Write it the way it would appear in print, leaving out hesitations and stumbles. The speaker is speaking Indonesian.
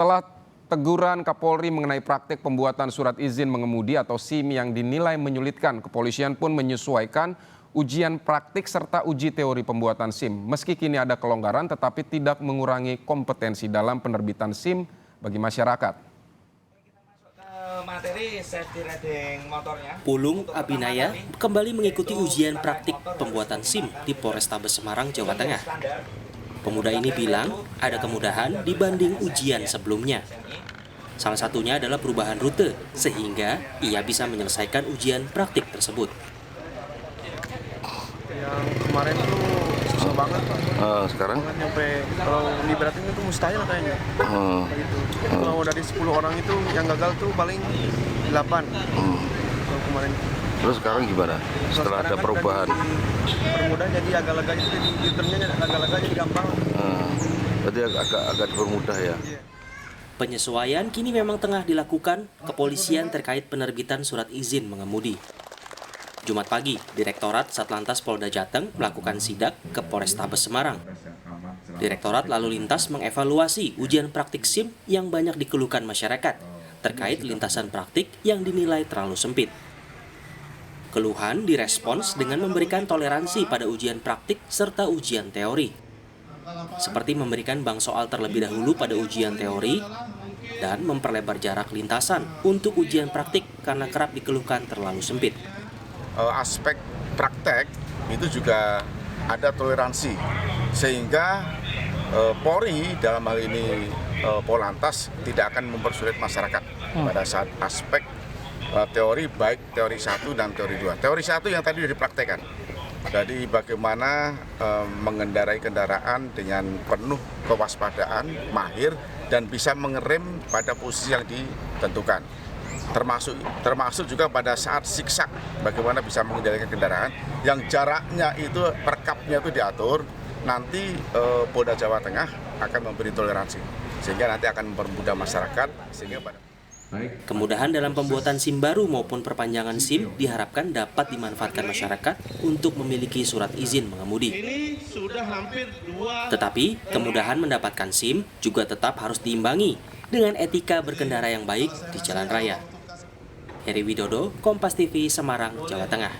Setelah teguran Kapolri mengenai praktik pembuatan surat izin mengemudi atau SIM yang dinilai menyulitkan, kepolisian pun menyesuaikan ujian praktik serta uji teori pembuatan SIM. Meski kini ada kelonggaran, tetapi tidak mengurangi kompetensi dalam penerbitan SIM bagi masyarakat. Pulung Abinaya kembali mengikuti ujian praktik pembuatan SIM di Polrestabes Semarang, Jawa Tengah. Pemuda ini bilang ada kemudahan dibanding ujian sebelumnya. Salah satunya adalah perubahan rute, sehingga ia bisa menyelesaikan ujian praktik tersebut. Yang kemarin tuh susah banget, Pak. Sekarang? Nyampe kalau diberatin itu mustahil kayaknya. Gitu. Kalau dari 10 orang itu yang gagal tuh paling 8. Kalau kemarin. Terus sekarang gimana? Setelah ada perubahan? Permudah jadi agak lega, jadi filternya agak lega jadi gampang. Berarti agak dipermudah ya? Iya. Penyesuaian kini memang tengah dilakukan kepolisian terkait penerbitan surat izin mengemudi. Jumat pagi, Direktorat Satlantas Polda Jateng melakukan sidak ke Polrestabes Semarang. Direktorat Lalu Lintas mengevaluasi ujian praktik SIM yang banyak dikeluhkan masyarakat terkait lintasan praktik yang dinilai terlalu sempit. Keluhan direspons dengan memberikan toleransi pada ujian praktik serta ujian teori. Seperti memberikan bank soal terlebih dahulu pada ujian teori dan memperlebar jarak lintasan untuk ujian praktik karena kerap dikeluhkan terlalu sempit. Aspek praktek itu juga ada toleransi sehingga Polri dalam hal ini Polantas tidak akan mempersulit masyarakat pada saat aspek teori, baik teori 1 dan teori 2. Teori 1 yang tadi sudah dipraktekkan. Jadi bagaimana mengendarai kendaraan dengan penuh kewaspadaan, mahir, dan bisa mengerem pada posisi yang ditentukan. Termasuk juga pada saat siksak, bagaimana bisa mengendalikan kendaraan yang jaraknya itu perkapnya itu diatur. Nanti Polda Jawa Tengah akan memberi toleransi sehingga nanti akan mempermudah masyarakat sehingga pada Kemudahan dalam pembuatan SIM baru maupun perpanjangan SIM diharapkan dapat dimanfaatkan masyarakat untuk memiliki surat izin mengemudi. Tetapi, kemudahan mendapatkan SIM juga tetap harus diimbangi dengan etika berkendara yang baik di jalan raya. Heri Widodo, Kompas TV, Semarang, Jawa Tengah.